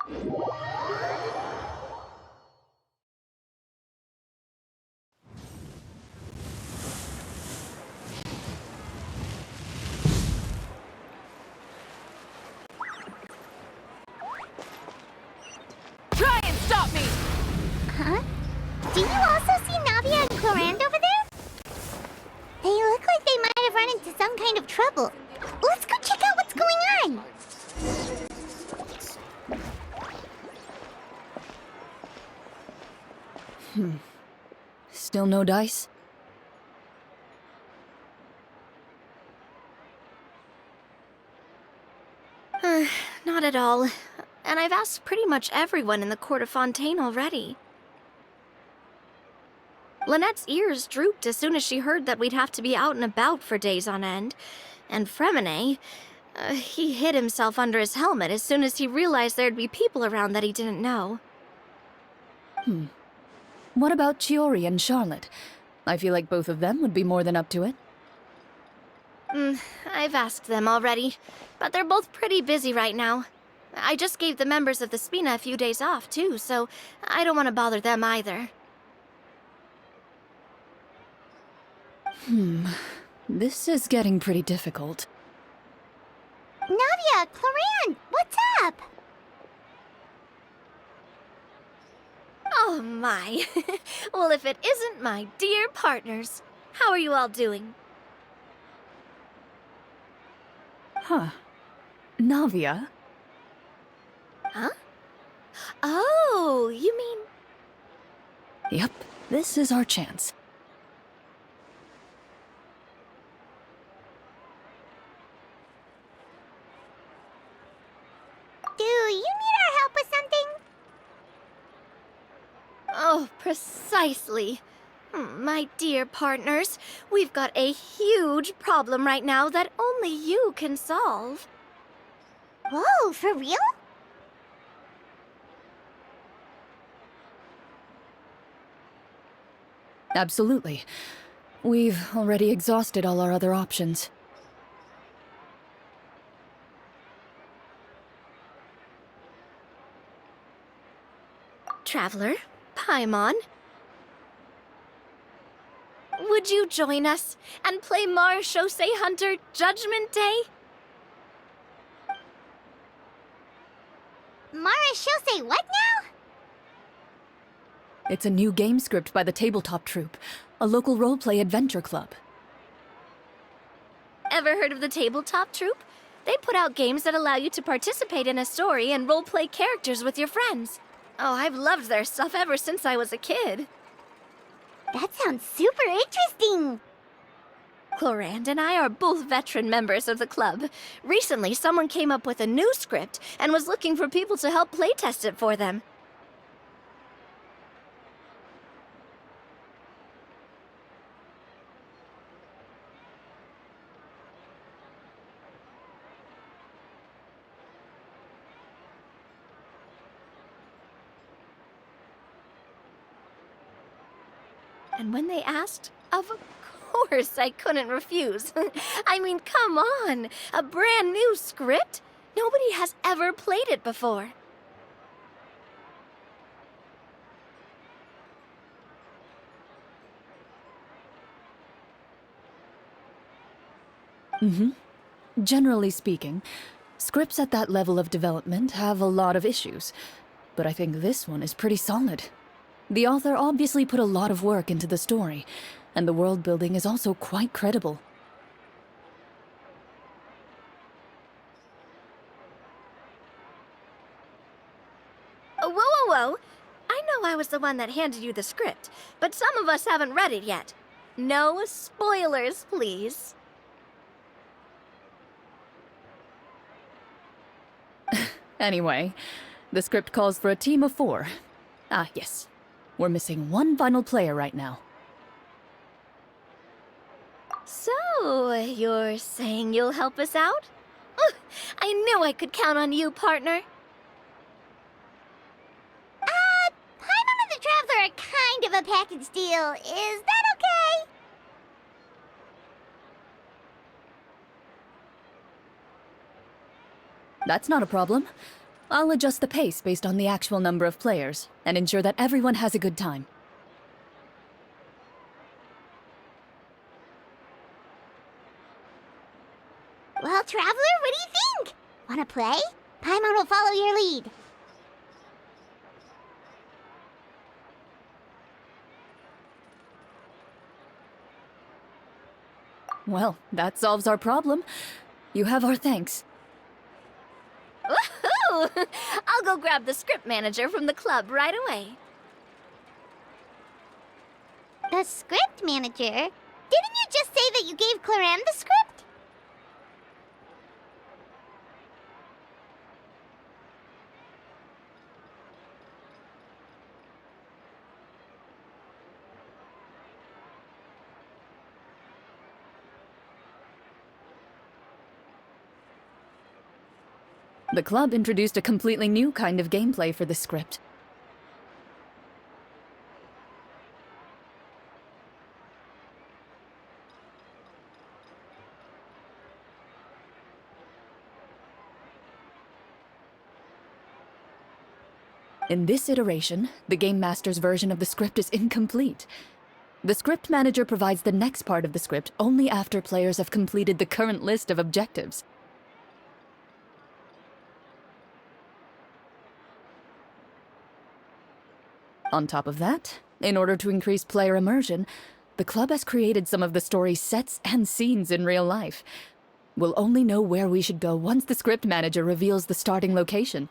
Try and stop me! Huh? Do you also see Navia and Clorand over there? They look like they might have run into some kind of trouble. Let's go check out what's going on! Still no dice? Not at all. And I've asked pretty much everyone in the Cour-de-Fontein already. Lynette's ears drooped as soon as she heard that we'd have to be out and about for days on end. And Fremine, he hid himself under his helmet as soon as he realized there'd be people around that he didn't know. What about Tиори and Charlotte? I feel like both of them would be more than up to it. I've asked them already, but they're both pretty busy right now. I just gave the members of the Spina a few days off, too, so I don't want to bother them either. This is getting pretty difficult. Navia, Clorand, what's up? Oh my. Well, if it isn't my dear partners. How are you all doing? Huh. Navia? Huh? Oh, you mean... Yep, this is our chance. Do you need our help with something? Oh, precisely. My dear partners, we've got a huge problem right now that only you can solve. Whoa, for real? Absolutely. We've already exhausted all our other options. Traveler, Paimon, would you join us and play Marechaussee Hunter Judgment Day? Marechaussee what now? It's a new game script by the Tabletop Troupe, a local roleplay adventure club. Ever heard of the Tabletop Troupe? They put out games that allow you to participate in a story and roleplay characters with your friends. Oh, I've loved their stuff ever since I was a kid. That sounds super interesting. Clorand and I are both veteran members of the club. Recently, someone came up with a new script and was looking for people to help playtest it for them. And when they asked, of course I couldn't refuse. I mean, come on! A brand new script? Nobody has ever played it before. Generally speaking, scripts at that level of development have a lot of issues, but I think this one is pretty solid. The author obviously put a lot of work into the story, and the world building is also quite credible. Whoa, whoa, whoa! I know I was the one that handed you the script, but some of us haven't read it yet. No spoilers, please. Anyway, the script calls for a team of 4. Ah, yes. We're missing one final player right now. So, you're saying you'll help us out? I knew I could count on you, partner. Paimon and the Traveler are kind of a package deal. Is that okay? That's not a problem. I'll adjust the pace based on the actual number of players, and ensure that everyone has a good time. Well, Traveler, what do you think? Wanna play? Paimon will follow your lead. Well, that solves our problem. You have our thanks. Woohoo! I'll go grab the script manager from the club right away. The script manager? Didn't you just say that you gave Claran the script? The club introduced a completely new kind of gameplay for the script. In this iteration, the Game Master's version of the script is incomplete. The script manager provides the next part of the script only after players have completed the current list of objectives. On top of that, in order to increase player immersion, the club has created some of the story's sets and scenes in real life. We'll only know where we should go once the script manager reveals the starting location.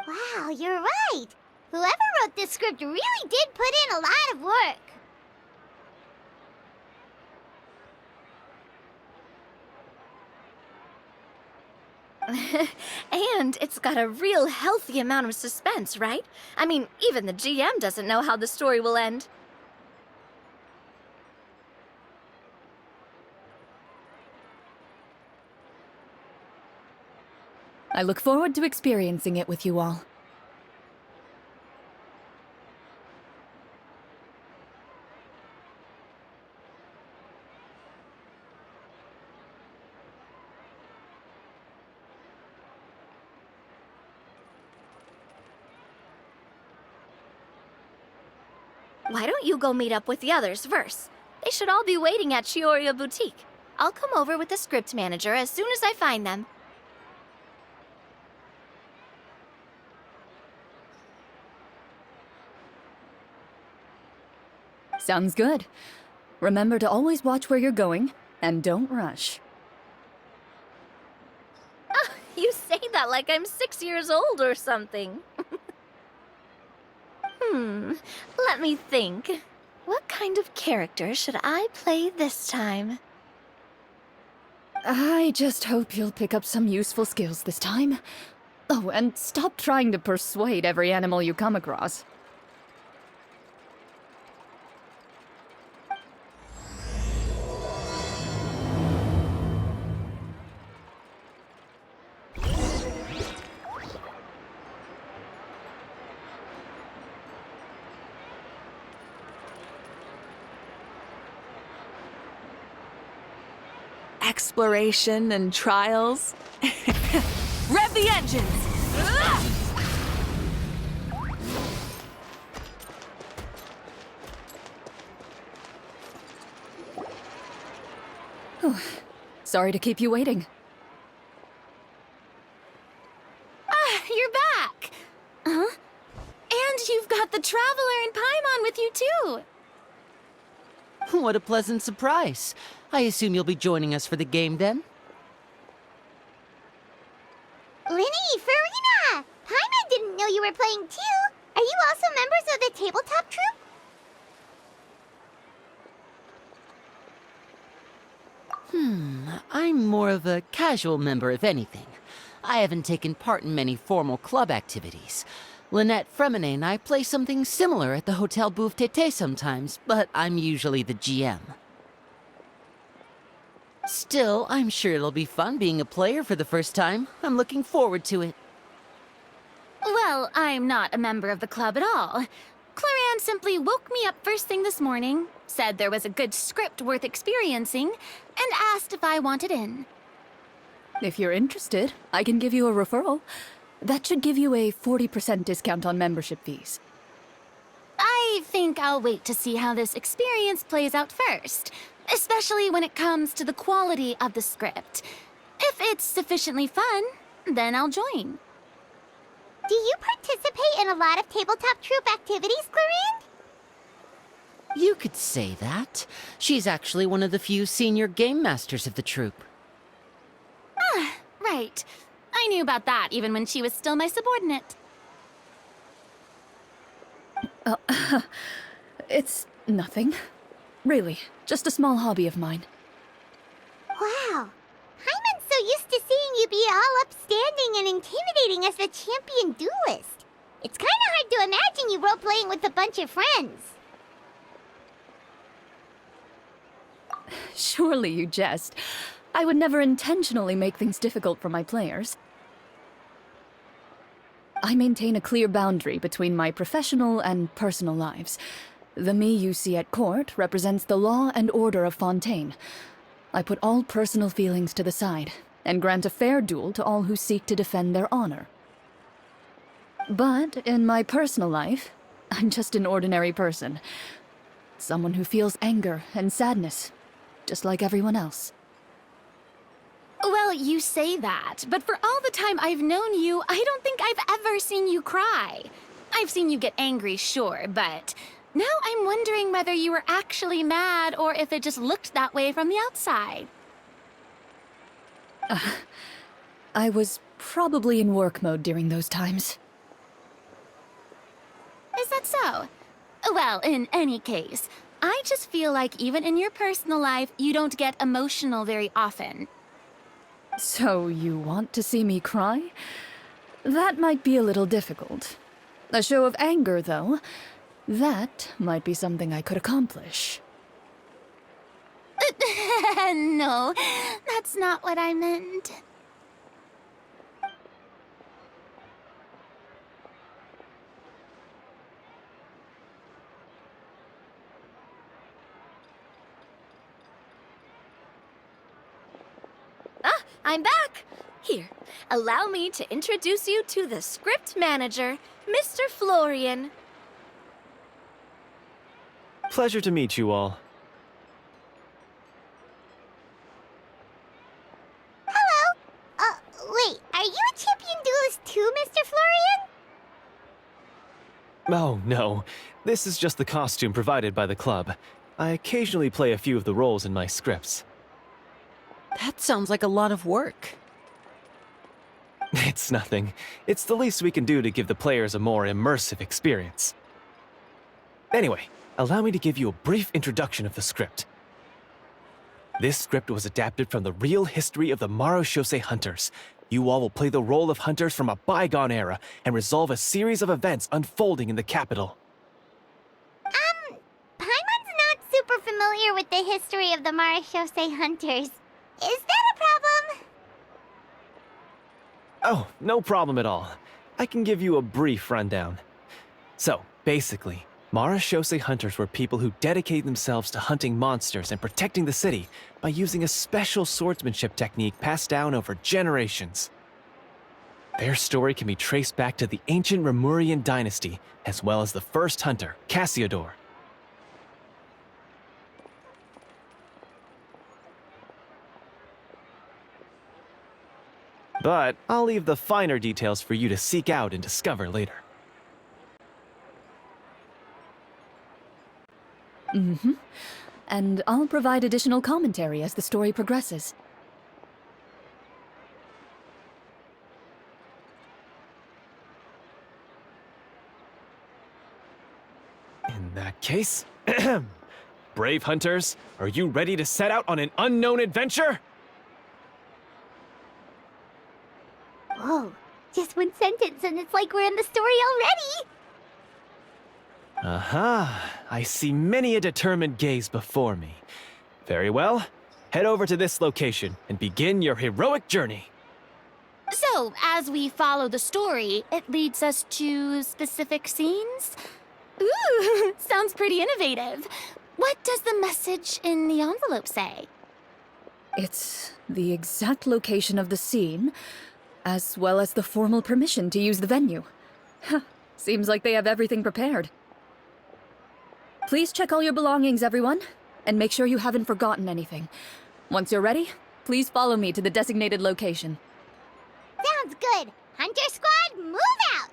Wow, you're right. Whoever wrote this script really did put in a lot of work. And it's got a real healthy amount of suspense, right? I mean, even the GM doesn't know how the story will end. I look forward to experiencing it with you all. Why don't you go meet up with the others first? They should all be waiting at Chioria Boutique. I'll come over with the script manager as soon as I find them. Sounds good. Remember to always watch where you're going, and don't rush. You say that like I'm 6 years old or something. Let me think. What kind of character should I play this time? I just hope you'll pick up some useful skills this time. Oh, and stop trying to persuade every animal you come across. Exploration and trials. Rev the engines! Sorry to keep you waiting. You're back! Huh? And you've got the Traveler and Paimon with you, too! What a pleasant surprise. I assume you'll be joining us for the game then? Linny, Farina! Paimon didn't know you were playing too. Are you also members of the tabletop troupe? I'm more of a casual member, if anything. I haven't taken part in many formal club activities. Lynette, Fremine, and I play something similar at the Hotel Bouffe Tété sometimes, but I'm usually the GM. Still, I'm sure it'll be fun being a player for the first time. I'm looking forward to it. Well, I'm not a member of the club at all. Claran simply woke me up first thing this morning, said there was a good script worth experiencing, and asked if I wanted in. If you're interested, I can give you a referral. That should give you a 40% discount on membership fees. I think I'll wait to see how this experience plays out first, especially when it comes to the quality of the script. If it's sufficiently fun, then I'll join. Do you participate in a lot of tabletop troupe activities, Clarine? You could say that. She's actually one of the few senior game masters of the troupe. Right. I knew about that even when she was still my subordinate. It's nothing. Really, just a small hobby of mine. Wow. Paimon's so used to seeing you be all upstanding and intimidating as the champion duelist. It's kind of hard to imagine you role-playing with a bunch of friends. Surely you jest. I would never intentionally make things difficult for my players. I maintain a clear boundary between my professional and personal lives. The me you see at court represents the law and order of Fontaine. I put all personal feelings to the side and grant a fair duel to all who seek to defend their honor. But in my personal life, I'm just an ordinary person. Someone who feels anger and sadness, just like everyone else. Well, you say that, but for all the time I've known you, I don't think I've ever seen you cry. I've seen you get angry, sure, but now I'm wondering whether you were actually mad or if it just looked that way from the outside. I was probably in work mode during those times. Is that so? Well, in any case, I just feel like even in your personal life, you don't get emotional very often. So you want to see me cry? That might be a little difficult. A show of anger, though, that might be something I could accomplish. No, that's not what I meant. I'm back! Here, allow me to introduce you to the script manager, Mr. Florian. Pleasure to meet you all. Hello? Wait, are you a champion duelist too, Mr. Florian? Oh, no. This is just the costume provided by the club. I occasionally play a few of the roles in my scripts. That sounds like a lot of work. It's nothing. It's the least we can do to give the players a more immersive experience. Anyway, allow me to give you a brief introduction of the script. This script was adapted from the real history of the Marechaussee Hunters. You all will play the role of hunters from a bygone era and resolve a series of events unfolding in the capital. Paimon's not super familiar with the history of the Marechaussee Hunters. Is that a problem? Oh, no problem at all. I can give you a brief rundown. So, basically, Marechaussee Hunters were people who dedicated themselves to hunting monsters and protecting the city by using a special swordsmanship technique passed down over generations. Their story can be traced back to the ancient Remurian dynasty, as well as the first hunter, Cassiodor. But I'll leave the finer details for you to seek out and discover later. And I'll provide additional commentary as the story progresses. In that case, brave hunters, are you ready to set out on an unknown adventure? Whoa, just one sentence and it's like we're in the story already! Aha, I see many a determined gaze before me. Very well, head over to this location and begin your heroic journey. So, as we follow the story, it leads us to specific scenes? Ooh, sounds pretty innovative. What does the message in the envelope say? It's the exact location of the scene, as well as the formal permission to use the venue. Huh, seems like they have everything prepared. Please check all your belongings, everyone, and make sure you haven't forgotten anything. Once you're ready, please follow me to the designated location. Sounds good. Hunter Squad, move out!